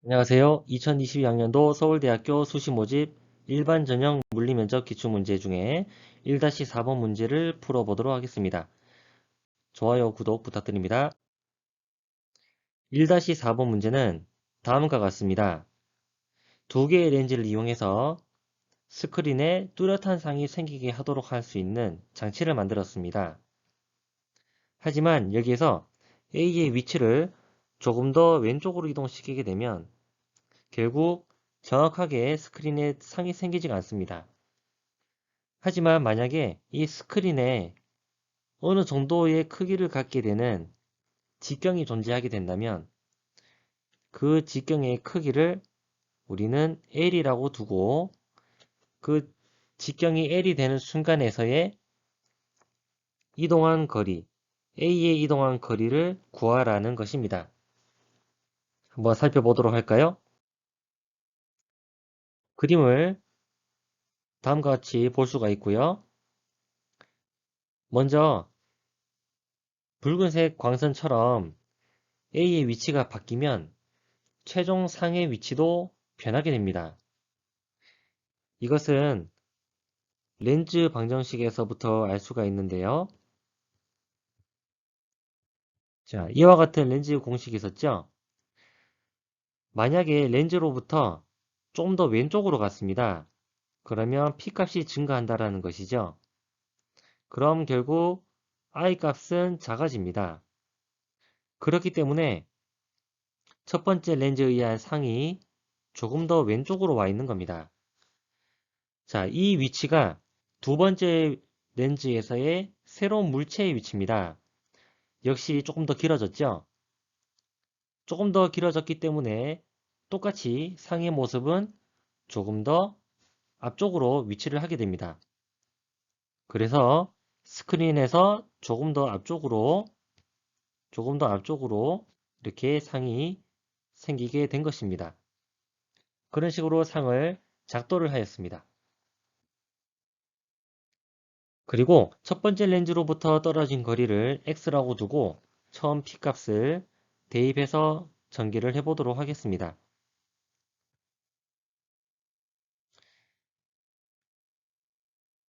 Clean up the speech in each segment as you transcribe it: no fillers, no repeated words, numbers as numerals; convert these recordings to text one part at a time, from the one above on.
안녕하세요. 2022학년도 서울대학교 수시 모집 일반 전형 물리면적 기출문제 중에 1-4번 문제를 풀어보도록 하겠습니다. 좋아요, 구독 부탁드립니다. 1-4번 문제는 다음과 같습니다. 두 개의 렌즈를 이용해서 스크린에 뚜렷한 상이 생기게 하도록 할 수 있는 장치를 만들었습니다. 하지만 여기에서 A의 위치를 조금 더 왼쪽으로 이동시키게 되면 결국 정확하게 스크린에 상이 생기지가 않습니다. 하지만 만약에 이 스크린에 어느 정도의 크기를 갖게 되는 직경이 존재하게 된다면 그 직경의 크기를 우리는 L이라고 두고 그 직경이 L이 되는 순간에서의 이동한 거리, A의 이동한 거리를 구하라는 것입니다. 한번 살펴보도록 할까요? 그림을 다음과 같이 볼 수가 있고요. 먼저 붉은색 광선처럼 A의 위치가 바뀌면 최종 상의 위치도 변하게 됩니다. 이것은 렌즈 방정식에서부터 알 수가 있는데요. 자, 이와 같은 렌즈 공식이 있었죠? 만약에 렌즈로부터 좀 더 왼쪽으로 갔습니다. 그러면 P값이 증가한다는 것이죠. 그럼 결국 I 값은 작아집니다. 그렇기 때문에 첫 번째 렌즈에 의한 상이 조금 더 왼쪽으로 와 있는 겁니다. 자, 이 위치가 두 번째 렌즈에서의 새로운 물체의 위치입니다. 역시 조금 더 길어졌죠? 조금 더 길어졌기 때문에 똑같이 상의 모습은 조금 더 앞쪽으로 위치를 하게 됩니다. 그래서 스크린에서 조금 더 앞쪽으로 이렇게 상이 생기게 된 것입니다. 그런 식으로 상을 작도를 하였습니다. 그리고 첫 번째 렌즈로부터 떨어진 거리를 x라고 두고 처음 p값을 대입해서 전개를 해보도록 하겠습니다.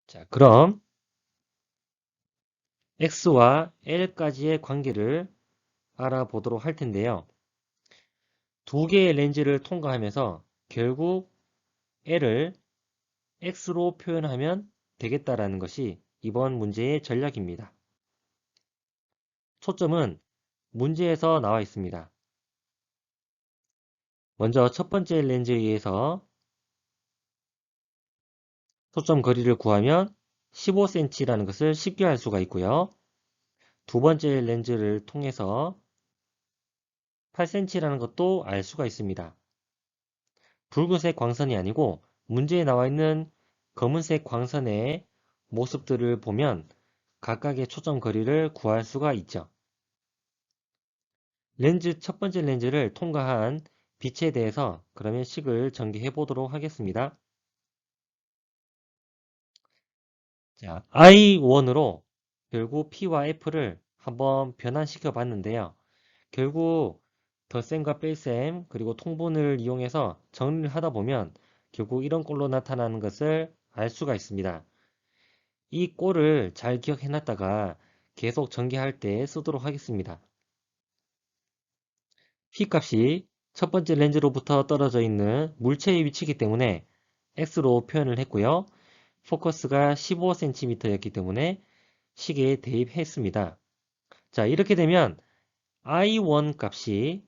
자, 그럼 x와 l까지의 관계를 알아보도록 할 텐데요. 두 개의 렌즈를 통과하면서 결국 l을 x로 표현하면 되겠다라는 것이 이번 문제의 전략입니다. 초점은 문제에서 나와 있습니다. 먼저 첫 번째 렌즈에 의해서 초점 거리를 구하면 15cm라는 것을 쉽게 알 수가 있고요. 두 번째 렌즈를 통해서 8cm라는 것도 알 수가 있습니다. 붉은색 광선이 아니고 문제에 나와 있는 검은색 광선의 모습들을 보면 각각의 초점 거리를 구할 수가 있죠. 첫 번째 렌즈를 통과한 빛에 대해서 그러면 식을 전개해 보도록 하겠습니다. 자, I1으로 결국 P와 F를 한번 변환시켜 봤는데요. 결국 덧셈과 뺄셈 그리고 통분을 이용해서 정리를 하다 보면 결국 이런 꼴로 나타나는 것을 알 수가 있습니다. 이 꼴을 잘 기억해 놨다가 계속 전개할 때 쓰도록 하겠습니다. P값이 첫 번째 렌즈로부터 떨어져 있는 물체의 위치이기 때문에 X로 표현을 했고요. 포커스가 15cm였기 때문에 식에 대입했습니다. 자, 이렇게 되면 I1 값이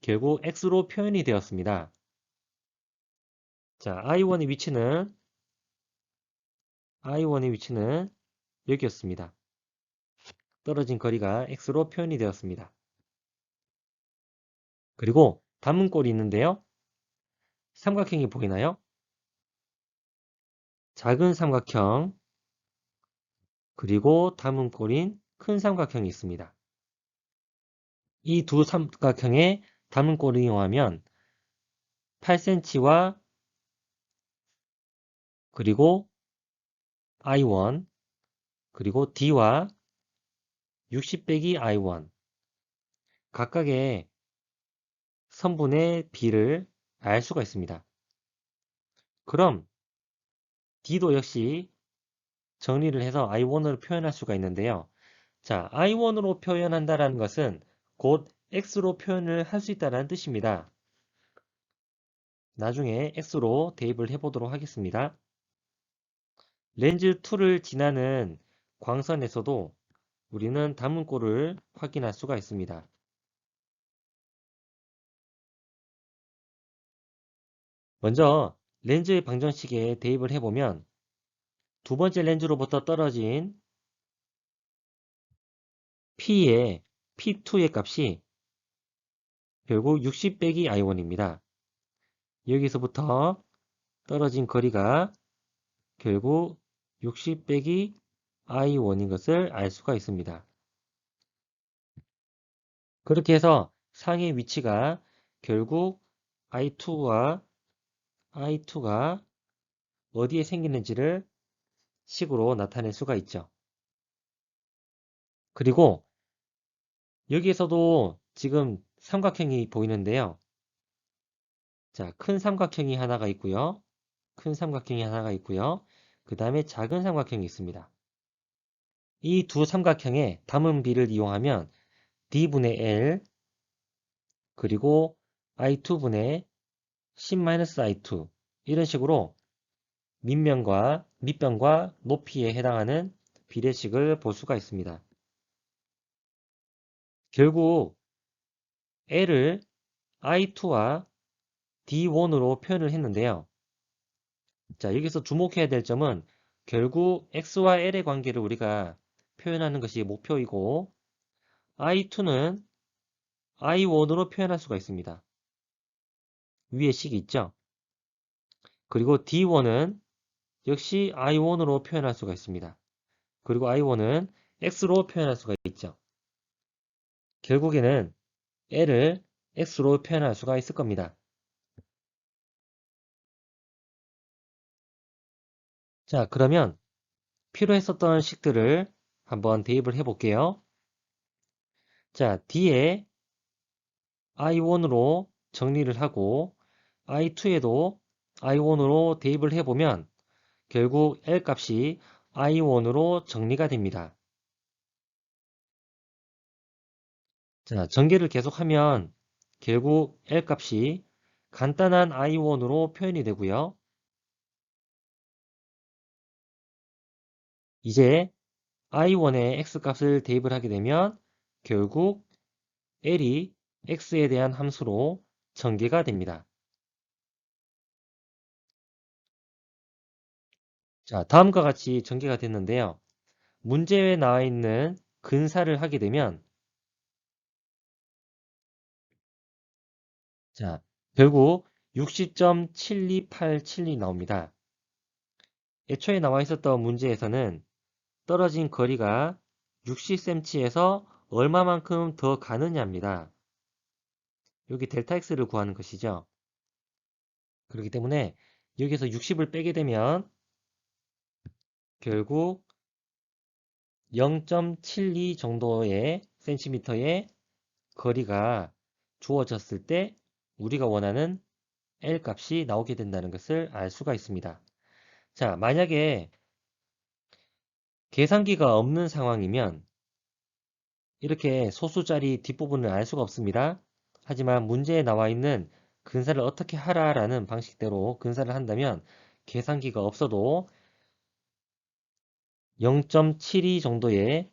결국 X로 표현이 되었습니다. 자, I1의 위치는 여기였습니다. 떨어진 거리가 X로 표현이 되었습니다. 그리고 담은 꼴이 있는데요. 삼각형이 보이나요? 작은 삼각형, 그리고 담은 꼴인 큰 삼각형이 있습니다. 이 두 삼각형의 담은 꼴을 이용하면 8cm와 그리고 I1, 그리고 D와 60 빼기 I1 각각의 선분의 B를 알 수가 있습니다. 그럼 D도 역시 정리를 해서 I1으로 표현할 수가 있는데요. 자, I1으로 표현한다는 것은 곧 X로 표현을 할 수 있다는 뜻입니다. 나중에 X로 대입을 해보도록 하겠습니다. 렌즈 2를 지나는 광선에서도 우리는 담은꼴을 확인할 수가 있습니다. 먼저 렌즈의 방정식에 대입을 해보면 두 번째 렌즈로부터 떨어진 P의 P2의 값이 결국 60 빼기 I1입니다. 여기서부터 떨어진 거리가 결국 60 빼기 I1인 것을 알 수가 있습니다. 그렇게 해서 상의 위치가 결국 I2가 어디에 생기는지를 식으로 나타낼 수가 있죠. 그리고 여기에서도 지금 삼각형이 보이는데요. 자, 큰 삼각형이 하나가 있고요. 그 다음에 작은 삼각형이 있습니다. 이 두 삼각형의 담음비를 이용하면 D분의 L 그리고 I2분의 10-I2 이런 식으로 밑변과 높이에 해당하는 비례식을 볼 수가 있습니다. 결국 L을 I2와 D1으로 표현을 했는데요. 자, 여기서 주목해야 될 점은 결국 X와 L의 관계를 우리가 표현하는 것이 목표이고 I2는 I1으로 표현할 수가 있습니다. 위에 식이 있죠. 그리고 D1은 역시 I1으로 표현할 수가 있습니다. 그리고 I1은 X로 표현할 수가 있죠. 결국에는 L을 X로 표현할 수가 있을 겁니다. 자, 그러면 필요했었던 식들을 한번 대입을 해볼게요. 자, D에 I1으로 정리를 하고 I2에도 I1으로 대입을 해보면 결국 L 값이 I1으로 정리가 됩니다. 자, 전개를 계속하면 결국 L 값이 간단한 I1으로 표현이 되고요. 이제 I1의 X 값을 대입을 하게 되면 결국 L이 X에 대한 함수로 전개가 됩니다. 자, 다음과 같이 전개가 됐는데요. 문제에 나와 있는 근사를 하게 되면 자, 결국 60.72872 나옵니다. 애초에 나와 있었던 문제에서는 떨어진 거리가 60cm에서 얼마만큼 더 가느냐입니다. 여기 델타 X를 구하는 것이죠. 그렇기 때문에 여기서 60을 빼게 되면 결국 0.72 정도의 센티미터의 거리가 주어졌을 때 우리가 원하는 L 값이 나오게 된다는 것을 알 수가 있습니다. 자, 만약에 계산기가 없는 상황이면 이렇게 소수자리 뒷부분을 알 수가 없습니다. 하지만 문제에 나와 있는 근사를 어떻게 하라라는 방식대로 근사를 한다면 계산기가 없어도 0.72 정도의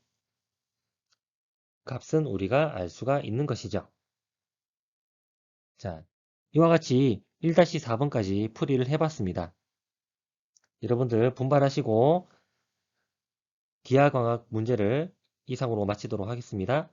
값은 우리가 알 수가 있는 것이죠. 자, 이와 같이 1-4번까지 풀이를 해봤습니다. 여러분들 분발하시고 기하광학 문제를 이상으로 마치도록 하겠습니다.